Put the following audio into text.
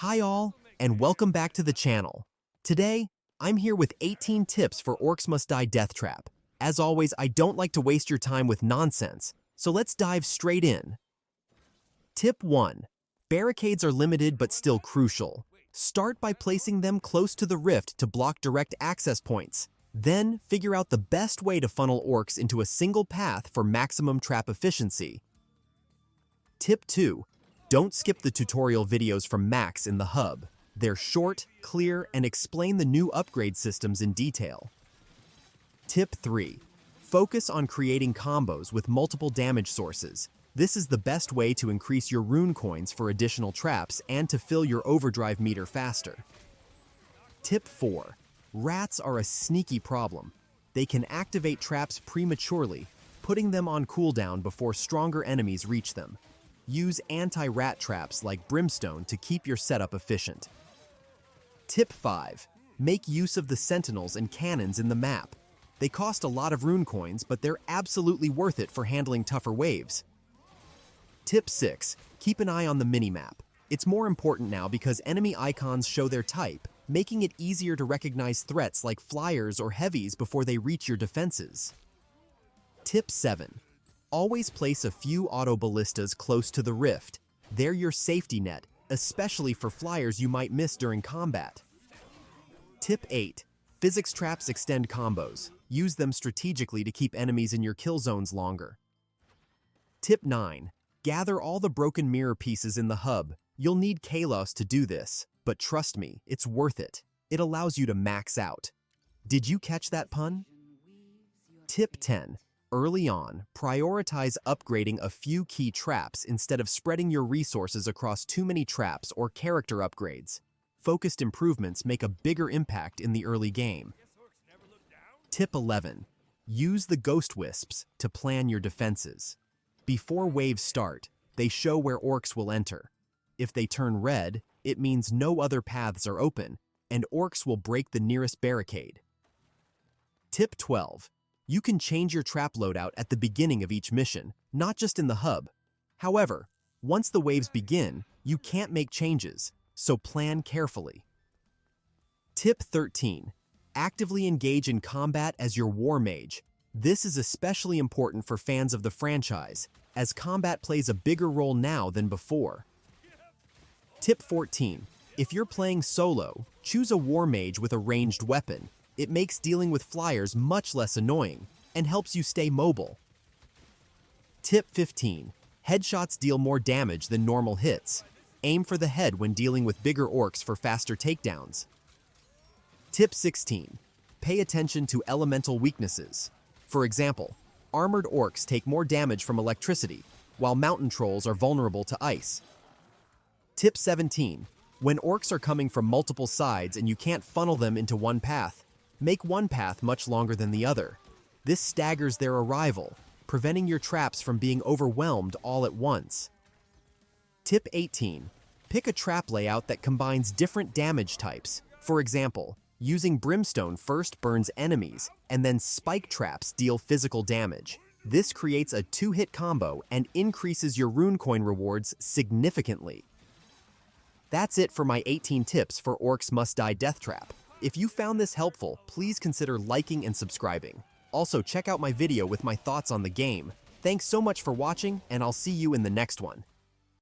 Hi all, and welcome back to the channel. Today, I'm here with 18 tips for Orcs Must Die Deathtrap. As always, I don't like to waste your time with nonsense, so let's dive straight in. Tip 1. Barricades are limited but still crucial. Start by placing them close to the rift to block direct access points. Then, figure out the best way to funnel orcs into a single path for maximum trap efficiency. Tip 2. Don't skip the tutorial videos from Max in the hub. They're short, clear, and explain the new upgrade systems in detail. Tip 3. Focus on creating combos with multiple damage sources. This is the best way to increase your rune coins for additional traps and to fill your overdrive meter faster. Tip 4. Rats are a sneaky problem. They can activate traps prematurely, putting them on cooldown before stronger enemies reach them. Use anti-rat traps like Brimstone to keep your setup efficient. Tip 5. Make use of the sentinels and cannons in the map. They cost a lot of rune coins, but they're absolutely worth it for handling tougher waves. Tip 6. Keep an eye on the minimap. It's more important now because enemy icons show their type, making it easier to recognize threats like flyers or heavies before they reach your defenses. Tip 7. Always place a few auto-ballistas close to the rift. They're your safety net, especially for flyers you might miss during combat. Tip 8. Physics traps extend combos. Use them strategically to keep enemies in your kill zones longer. Tip 9. Gather all the broken mirror pieces in the hub. You'll need Kalos to do this, but trust me, it's worth it. It allows you to max out. Did you catch that pun? Tip 10. Early on, prioritize upgrading a few key traps instead of spreading your resources across too many traps or character upgrades. Focused improvements make a bigger impact in the early game. Tip 11. Use the Ghost Wisps to plan your defenses. Before waves start, they show where orcs will enter. If they turn red, it means no other paths are open, and orcs will break the nearest barricade. Tip 12. You can change your trap loadout at the beginning of each mission, not just in the hub. However, once the waves begin, you can't make changes, so plan carefully. Tip 13. Actively engage in combat as your Warmage. This is especially important for fans of the franchise, as combat plays a bigger role now than before. Tip 14. If you're playing solo, choose a Warmage with a ranged weapon. It makes dealing with flyers much less annoying and helps you stay mobile. Tip 15. Headshots deal more damage than normal hits. Aim for the head when dealing with bigger orcs for faster takedowns. Tip 16. Pay attention to elemental weaknesses. For example, armored orcs take more damage from electricity, while mountain trolls are vulnerable to ice. Tip 17. When orcs are coming from multiple sides and you can't funnel them into one path, make one path much longer than the other. This staggers their arrival, preventing your traps from being overwhelmed all at once. Tip 18. Pick a trap layout that combines different damage types. For example, using Brimstone first burns enemies, and then spike traps deal physical damage. This creates a two-hit combo and increases your rune coin rewards significantly. That's it for my 18 tips for Orcs Must Die Deathtrap. If you found this helpful, please consider liking and subscribing. Also, check out my video with my thoughts on the game. Thanks so much for watching, and I'll see you in the next one.